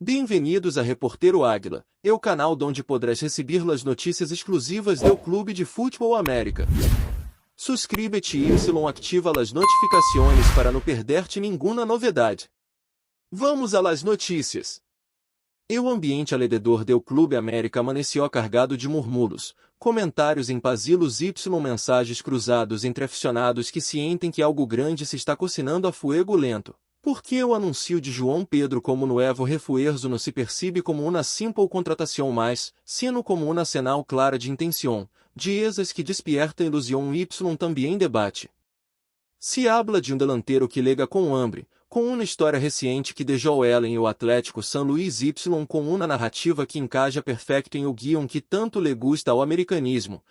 Bem-vindos a Reporteiro Águila, é o canal onde podrás receber as notícias exclusivas do Clube de Futebol América. Suscríbete e ativa as notificações para não perder-te nenhuma novidade. Vamos a las notícias. O ambiente alrededor do Clube América amanheceu carregado de murmúrios, comentários empasilos e mensagens cruzados entre aficionados que sentem que algo grande se está cocinando a fuego lento. Porque o anúncio de João Pedro como novo refuerzo não se percebe como uma simple contratação mais, sino como uma sinal clara de intenção, de esas que despierta ilusão y também debate. Se habla de delantero que lega com hambre, com uma história recente que deixou ela em o Atlético San Luis y com uma narrativa que encaixa perfeito em o guion que tanto lhe gusta ao americanismo,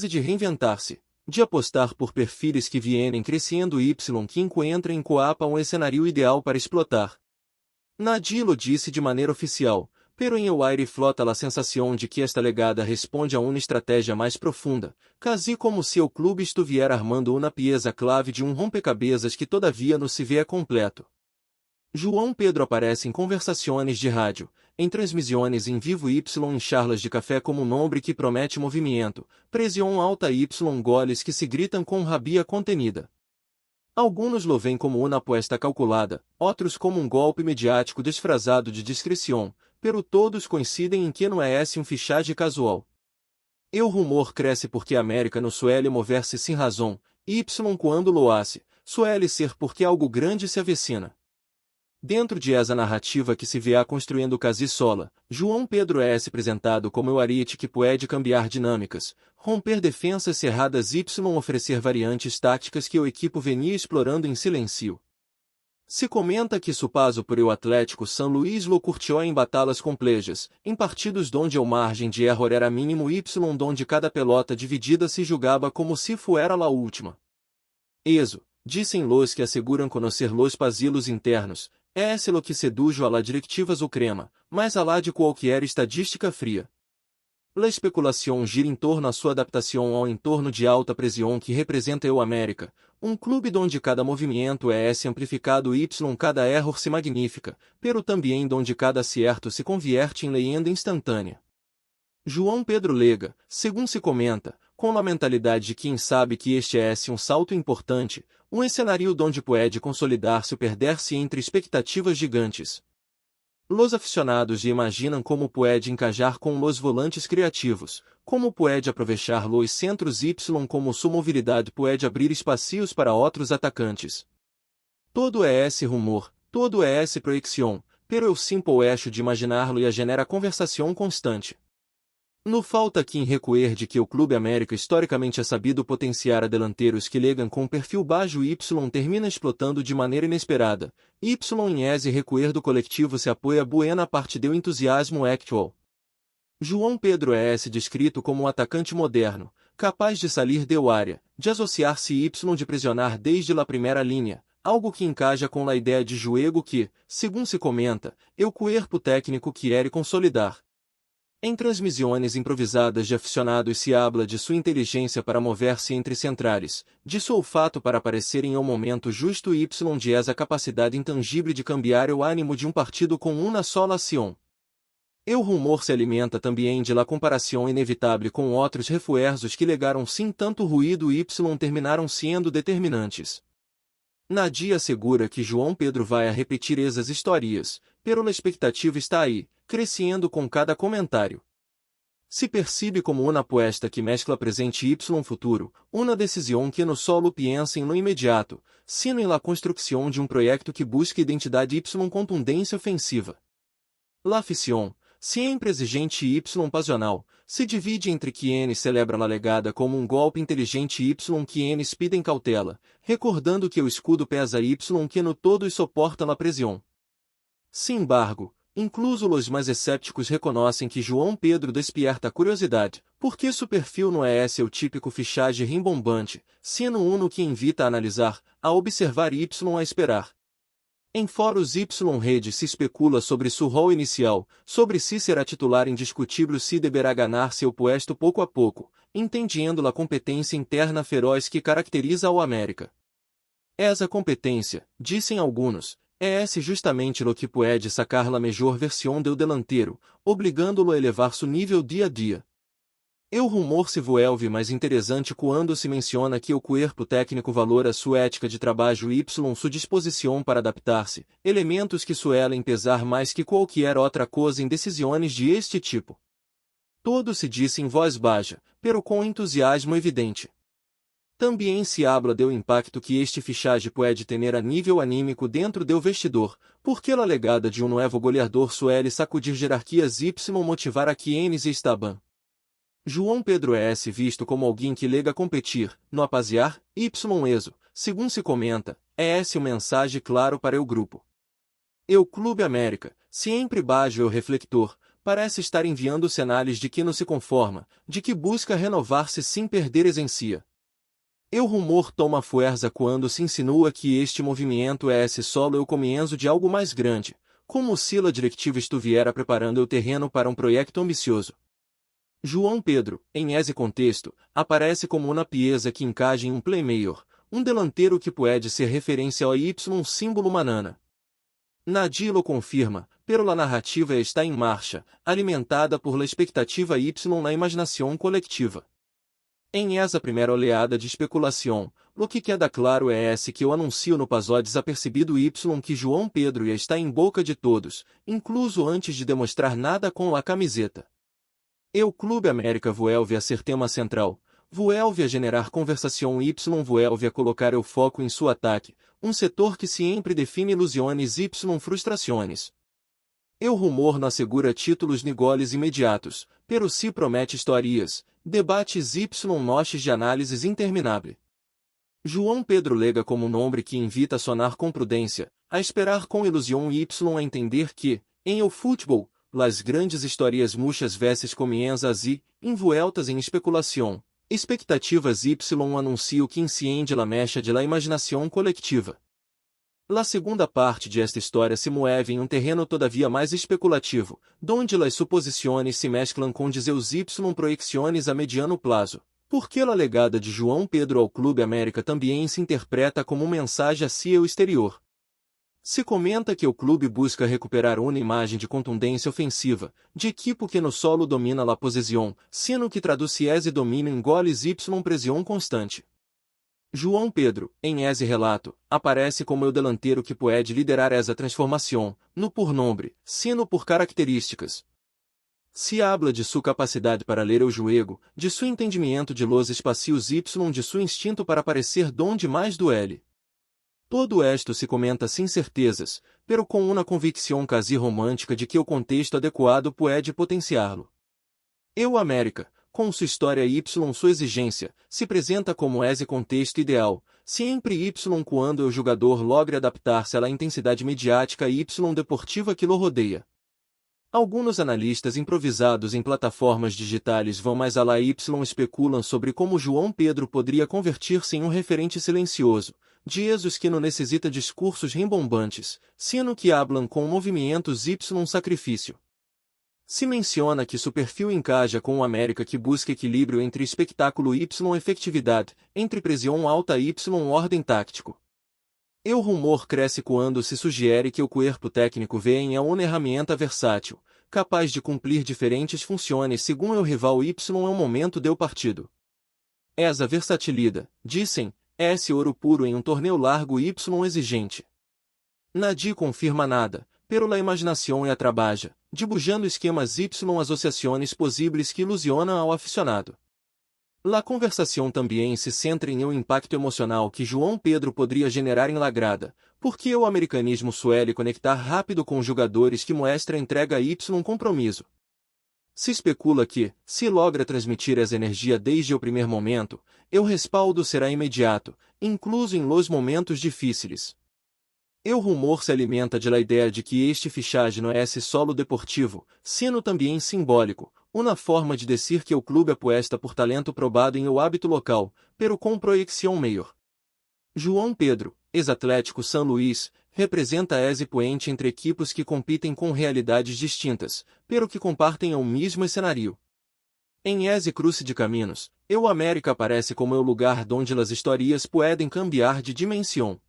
de reinventar-se, de apostar por perfis que vienen crescendo y que encuentra em Coapa cenário ideal para explotar. Nadie lo disse de maneira oficial, pero em o aire flota a sensação de que esta legada responde a uma estratégia mais profunda, quase como se o clube estuviera armando uma pieza clave de rompecabezas que todavia não se vê completo. João Pedro aparece em conversações de rádio, em transmissões em vivo y em charlas de café como nombre que promete movimento, pressão alta y goles que se gritam com rabia contenida. Alguns lo veem como uma aposta calculada, outros como golpe mediático disfrazado de discrição, pero todos coincidem em que não é esse fichagem casual. O rumor cresce porque a América não suele mover-se sem razão, y quando lo hace, suele ser porque algo grande se avecina. Dentro de essa narrativa que se vê construindo casi sola, João Pedro é apresentado como o ariete que pode cambiar dinâmicas, romper defensas cerradas y oferecer variantes táticas que o equipo venia explorando em silêncio. Se comenta que su paso por o Atlético San Luis lo curtiu em batalhas complejas, em partidos donde o margem de erro era mínimo y donde cada pelota dividida se julgava como se fuera la última. Eso, dizem los que asseguram conhecer los pasilos internos, é lo que sedujo a la directivas o crema, mas a lá de qualquer estadística fria. La especulação gira em torno a sua adaptação ao entorno de alta pressão que representa o América, clube donde cada movimento é amplificado y cada error se magnifica, pero também donde cada acierto se convierte em leyenda instantânea. João Pedro lega, segundo se comenta, com a mentalidade de quem sabe que este é salto importante, cenário donde pode consolidar-se ou perder-se entre expectativas gigantes. Los aficionados imaginam como pode encajar com los volantes criativos, como pode aproveitar los centros y como sua mobilidade pode abrir espacios para outros atacantes. Todo é esse rumor, todo é essa proyecção, pero eu simple hecho de imaginar-lo e genera conversação constante. Não falta aqui em recuer de que o Clube América historicamente é sabido potenciar a delanteiros que legam com perfil baixo y termina explotando de maneira inesperada, y em esse recuer do coletivo se apoia buena parte do entusiasmo actual. João Pedro é descrito como um atacante moderno, capaz de sair do área, de associar-se y de pressionar desde a primeira linha, algo que encaixa com a ideia de jogo que, segundo se comenta, o cuerpo técnico quer consolidar. Em transmissões improvisadas de aficionados se habla de sua inteligência para mover-se entre centrares, de seu olfato para aparecer em um momento justo y de essa capacidade intangível de cambiar o ânimo de partido com uma sola ação. O rumor se alimenta também de la comparação inevitável com outros refuerzos que legaram sim tanto ruído y terminaram sendo determinantes. Nadie assegura que João Pedro vai a repetir essas histórias, pero a expectativa está aí, crescendo com cada comentário. Se percebe como uma aposta que mescla presente y futuro, uma decisão que no solo piensa em no imediato, sino em la construção de projeto que busca identidade y contundência ofensiva. La afición, sempre exigente y passional, se divide entre quienes celebram a legada como golpe inteligente y quienes pedem cautela, recordando que o escudo pesa y que no todos soportam a pressão. Sin embargo, incluso os mais escépticos reconhecem que João Pedro despierta a curiosidade, porque seu perfil não é esse o típico fichagem rimbombante, sino uno que invita a analisar, a observar y a esperar. Em fóruns y rede se especula sobre seu rol inicial, sobre se será titular indiscutível se deverá ganhar seu puesto pouco a pouco, entendendo a competência interna feroz que caracteriza o América. Essa competência, dizem alguns, É esse justamente lo que puede sacar la mejor versión del delantero, obrigando-lo a elevar su nível dia a dia. O rumor se vuelve mais interessante quando se menciona que o cuerpo técnico valora sua ética de trabalho y sua disposição para adaptar-se, elementos que suelen pesar mais que qualquer outra coisa em decisões de este tipo. Todo se disse em voz baixa, pero com entusiasmo evidente. Também se habla do impacto que este fichaje pode ter a nível anímico dentro do vestidor, porque a legada de novo goleador suele sacudir jerarquias y motivar a quienes estaban. João Pedro é visto como alguém que lega competir, no apaziar, eso, segundo se comenta, é esse o mensagem claro para o grupo. O Clube América, sempre baixo o reflector, parece estar enviando sinais de que não se conforma, de que busca renovar-se sem perder essência. O rumor toma força quando se insinua que este movimento é solo o comienzo de algo mais grande, como se a diretiva estuviera preparando o terreno para um projeto ambicioso. João Pedro, em esse contexto, aparece como uma pieza que encaixa em um playmaker, um delantero que pode ser referência ao símbolo manana. Nadie lo confirma, pero la narrativa está em marcha, alimentada por la expectativa na imaginação coletiva. Em essa primeira oleada de especulação, o que queda claro é que eu anuncio no passado desapercebido que João Pedro está em boca de todos, incluso antes de demonstrar nada com a camiseta. O Clube América vuelve a ser tema central, vuelve a generar conversação vuelve a colocar o foco em seu ataque, um setor que sempre define ilusões frustrações. O rumor não assegura títulos ni goles imediatos, pero se promete histórias, debates noches de análises interminável. João Pedro lega como nome que invita a sonar com prudência, a esperar com ilusão a entender que, em o futebol, las grandes histórias muitas vezes comienzas e, envueltas em especulação, expectativas anuncio que enciende la mecha de la imaginação coletiva. La segunda parte de esta história se mueve em um terreno todavia mais especulativo, donde las suposições se mesclam com dizeus proyecciones a mediano plazo, porque a legada de João Pedro ao Clube América também se interpreta como mensagem hacia o exterior. Se comenta que o clube busca recuperar uma imagem de contundência ofensiva, de equipo que no solo domina la posição, sino que traduz esse domínio em goles pressão constante. João Pedro, em esse relato, aparece como o delantero que pode liderar essa transformação, no por nome, sino por características. Se habla de sua capacidade para ler o jogo, de seu entendimento de los espacios de seu instinto para aparecer donde mais duele. Todo esto se comenta sem certezas, pero com uma convicção quase romântica de que o contexto adequado pode potenciá-lo. O América, com sua história sua exigência, se apresenta como esse contexto ideal, sempre quando o jogador logre adaptar-se à intensidade mediática deportiva que lo rodeia. Alguns analistas improvisados em plataformas digitais vão mais além especulam sobre como João Pedro poderia convertir-se em um referente silencioso, de Jesus que não necessita discursos rimbombantes, sino que hablam com movimentos sacrifício. Se menciona que seu perfil encaixa com o América que busca equilíbrio entre espectáculo efetividade, entre pressão alta ordem tático. O rumor cresce quando se sugere que o corpo técnico vê em uma ferramenta versátil, capaz de cumprir diferentes funções segundo o rival é o momento do partido. Essa versatilidade, dizem, é esse ouro puro em um torneio largo exigente. Nadie confirma nada, pero la imaginação a trabalha, dibujando esquemas associações possíveis que ilusionam ao aficionado. La conversação também se centra em um impacto emocional que João Pedro poderia generar em la grada, porque o americanismo suele conectar rápido com jogadores que mostra entrega compromisso. Se especula que, se logra transmitir essa energia desde o primeiro momento, o respaldo será imediato, incluso em los momentos difíceis. O rumor se alimenta de la ideia de que este fichaje não é solo deportivo, sino também simbólico, uma forma de dizer que o clube apuesta por talento probado em o hábito local, pero com proyecção maior. João Pedro, ex-Atlético São Luís, representa esse puente entre equipos que competem com realidades distintas, pero que compartem o mesmo cenário. Em esse cruce de caminhos, o América aparece como o lugar onde as histórias podem cambiar de dimensão.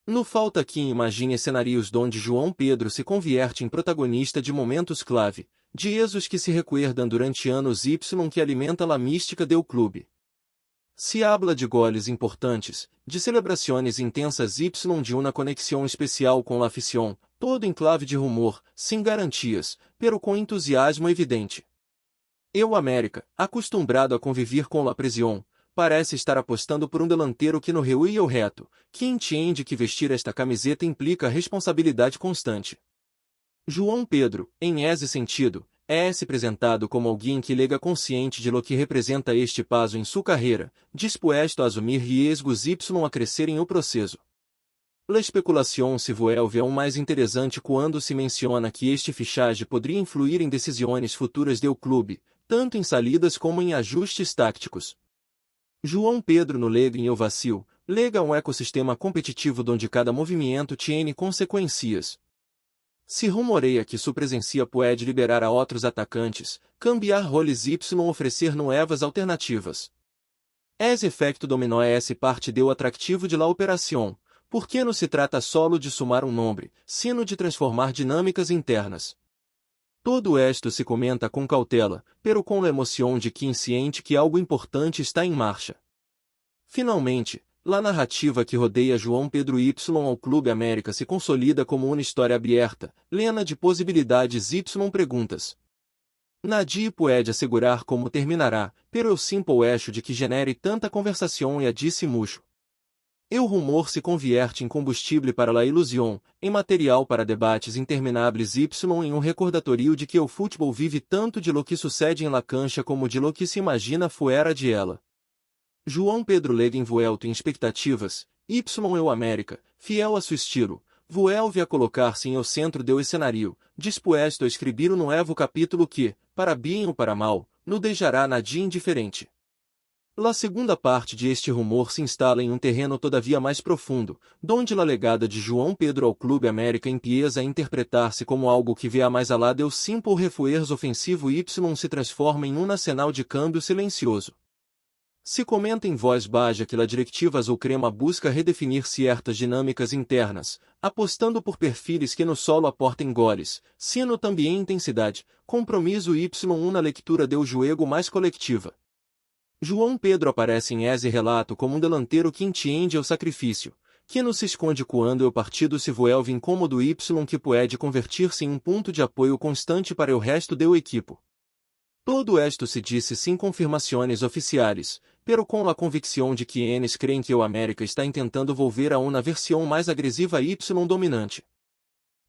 No falta aqui imagine cenários onde João Pedro se convierte em protagonista de momentos clave, de exos que se recuerdam durante anos y que alimenta la mística do clube. Se habla de goles importantes, de celebrações intensas y de uma conexão especial com la afición, todo em clave de rumor, sem garantias, pero com entusiasmo evidente. Eu América, acostumado a conviver com la presión, parece estar apostando por um delanteiro que no reúne o reto, que entende que vestir esta camiseta implica responsabilidade constante. João Pedro, em esse sentido, é-se apresentado como alguém que lega consciente de lo que representa este passo em sua carreira, disposto a assumir riesgos y a crescer em o processo. La especulação se vuelve aún mais interessante quando se menciona que este fichaje poderia influir em decisões futuras do clube, tanto em salidas como em ajustes táticos. João Pedro no lega em o vacil, lega um ecossistema competitivo onde cada movimento tiene consequências. Se rumoreia que sua presença pode liberar a outros atacantes, cambiar roles y oferecer novas alternativas. Esse efecto dominó é parte do atrativo de la operação, porque não se trata solo de sumar um nome, sino de transformar dinâmicas internas. Todo esto se comenta com cautela, pero com a emoção de quem ciente que algo importante está em marcha. Finalmente, a narrativa que rodeia João Pedro y ao Clube América se consolida como uma história aberta, plena de possibilidades y perguntas. Nadie pode assegurar como terminará, pero eu simple acho de que genere tanta conversação e a disse mucho. O rumor se convierte em combustível para la ilusão, em material para debates intermináveis y em um recordatorio de que o futebol vive tanto de lo que sucede em la cancha como de lo que se imagina fuera de ela. João Pedro lega envuelto em expectativas, y o América, fiel a seu estilo, vuelve a colocar-se em o centro do escenario, disposto a escrever um novo capítulo que, para bem ou para mal, não deixará nadie indiferente. La segunda parte de este rumor se instala em um terreno todavia mais profundo, donde la legada de João Pedro ao Clube América empieza a interpretar-se como algo que vê a mais alá do simple refuerzo ofensivo y se transforma em um arsenal de câmbio silencioso. Se comenta em voz baixa que a diretiva azul-crema busca redefinir certas dinâmicas internas, apostando por perfis que no solo aportem goles, sino também intensidade, compromisso y uma leitura do jogo mais coletiva. João Pedro aparece em esse relato como um delanteiro que entende o sacrifício, que não se esconde quando o partido se vuelve incômodo y que pode convertir-se em um ponto de apoio constante para o resto do equipo. Todo esto se disse sem confirmações oficiais, pero com a convicção de que eles creem que o América está tentando volver a uma versão mais agressiva y dominante.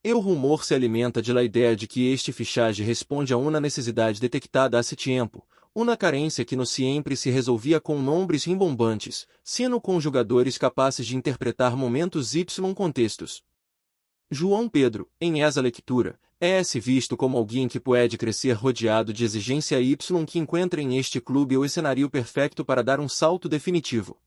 O rumor se alimenta de la ideia de que este fichaje responde a uma necessidade detectada há tempo, uma carência que não sempre se resolvia com nomes rimbombantes, sino com jogadores capazes de interpretar momentos y contextos. João Pedro, em essa leitura, é-se visto como alguém que pode crescer rodeado de exigência y que encontra em este clube o cenário perfeito para dar um salto definitivo.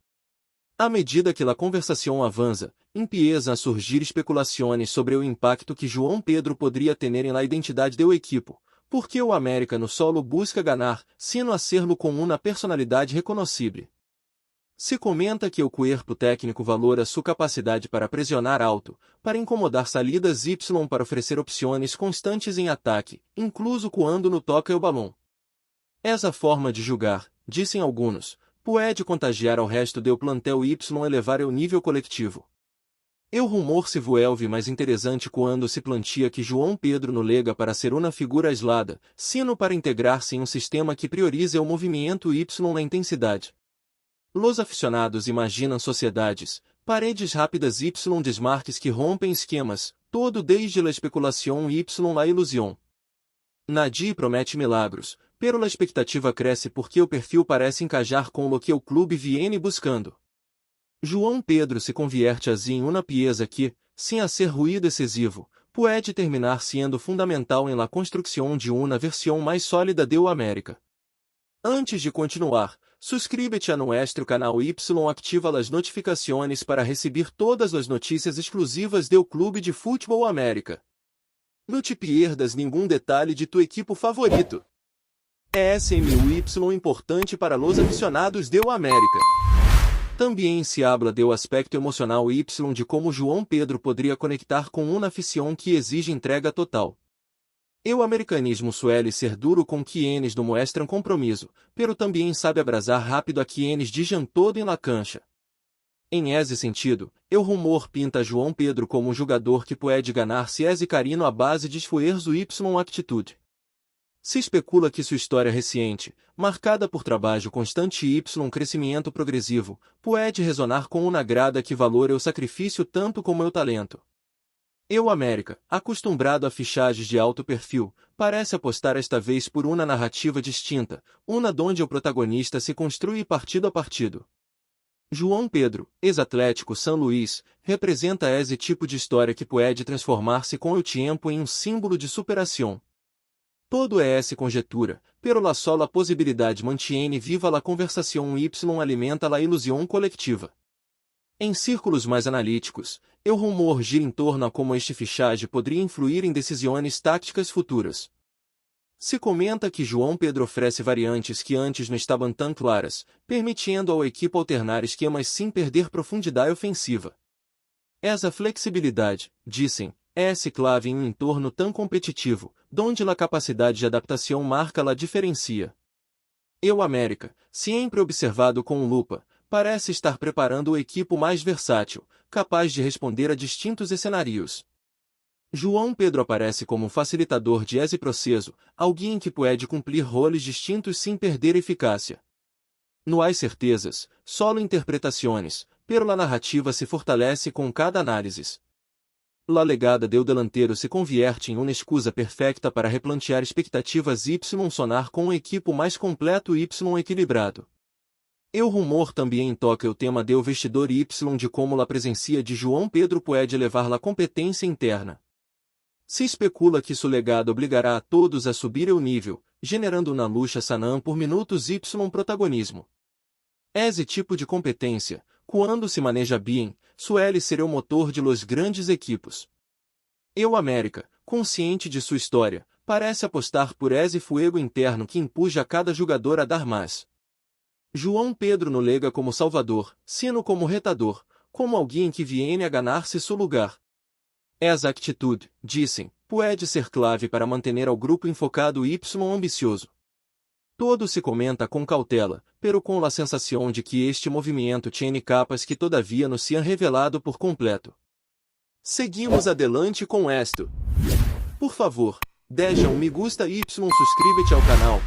À medida que a conversação avança, empieza a surgir especulações sobre o impacto que João Pedro poderia ter em la identidade do equipo, porque o América no solo busca ganhar, sino hacerlo com uma personalidade reconhecível. Se comenta que o corpo técnico valora sua capacidade para pressionar alto, para incomodar salidas y para oferecer opções constantes em ataque, incluso quando no toca o balão. Essa forma de julgar, dizem alguns, pode contagiar ao resto do plantel y elevar o nível coletivo. O rumor se vuelve mais interessante quando se plantea que João Pedro no lega para ser uma figura aislada, sino para integrar-se em um sistema que prioriza o movimento y na intensidade. Los aficionados imaginam sociedades, paredes rápidas y desmarques que rompem esquemas, todo desde la especulação y la ilusão. Nadie promete milagros, pero la expectativa cresce porque o perfil parece encajar com o que o clube viene buscando. João Pedro se convierte assim em uma pieza que, sem ser ruído excessivo, pode terminar sendo fundamental em la construção de uma versão mais sólida do América. Antes de continuar, suscríbete a nuestro canal y ativa as notificações para receber todas as notícias exclusivas do Clube de Futebol América. Não te pierdas nenhum detalhe de tu equipo favorito. É SMUY importante para los aficionados do América. También se habla do aspecto emocional y de como João Pedro poderia conectar com uma afición que exige entrega total. O americanismo suele ser duro com quienes no muestran compromisso, pero também sabe abrasar rápido a quienes dizem todo em la cancha. Em esse sentido, o rumor pinta João Pedro como um jogador que pode ganhar-se esse carinho à base de esforço y atitude. Se especula que sua história recente, marcada por trabalho constante y crescimento progressivo, pode resonar com uma grada que valora o sacrifício tanto como o talento. O América, acostumado a fichagens de alto perfil, parece apostar esta vez por uma narrativa distinta, uma donde o protagonista se construi partido a partido. João Pedro, ex-Atlético São Luís, representa esse tipo de história que pode transformar-se com o tempo em um símbolo de superação. Todo é essa conjetura, pero la sola possibilidade mantiene viva la conversação y alimenta la ilusão coletiva. Em círculos mais analíticos, o rumor gira em torno a como este fichagem poderia influir em decisões táticas futuras. Se comenta que João Pedro oferece variantes que antes não estavam tão claras, permitindo ao equipe alternar esquemas sem perder profundidade ofensiva. Essa flexibilidade, dizem, é clave em um entorno tão competitivo, donde a capacidade de adaptação marca la diferencia. O América, sempre observado com lupa, parece estar preparando o equipo mais versátil, capaz de responder a distintos cenários. João Pedro aparece como um facilitador de esse processo, alguém que pode cumprir roles distintos sem perder eficácia. Não há certezas, solo interpretações, pero la narrativa se fortalece com cada análise. La legada do delantero se convierte em uma excusa perfecta para replantear expectativas y sonar com um equipo mais completo y equilibrado. O rumor também toca o tema do vestidor y de como a presença de João Pedro pode levar la competência interna. Se especula que seu legado obrigará a todos a subir o nível, generando na lucha sanam por minutos y protagonismo. Esse tipo de competência, quando se maneja bem, suele ser o motor de los grandes equipos. O América, consciente de sua história, parece apostar por esse fuego interno que empuja a cada jogador a dar mais. João Pedro no lega como salvador, sino como retador, como alguém que viene a ganhar-se seu lugar. Essa atitude, dizem, pode ser clave para manter ao grupo enfocado y ambicioso. Todo se comenta com cautela, pero com a sensação de que este movimento tiene capas que todavia não se han revelado por completo. Seguimos adelante com esto. Por favor, deixa me gusta y suscríbete ao canal,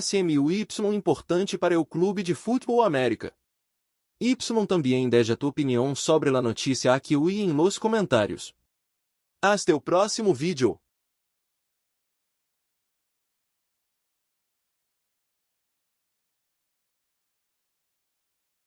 SMUY importante para o Clube de Futebol América. Y também deixa tua opinião sobre a notícia aqui em los comentários. Hasta o próximo vídeo.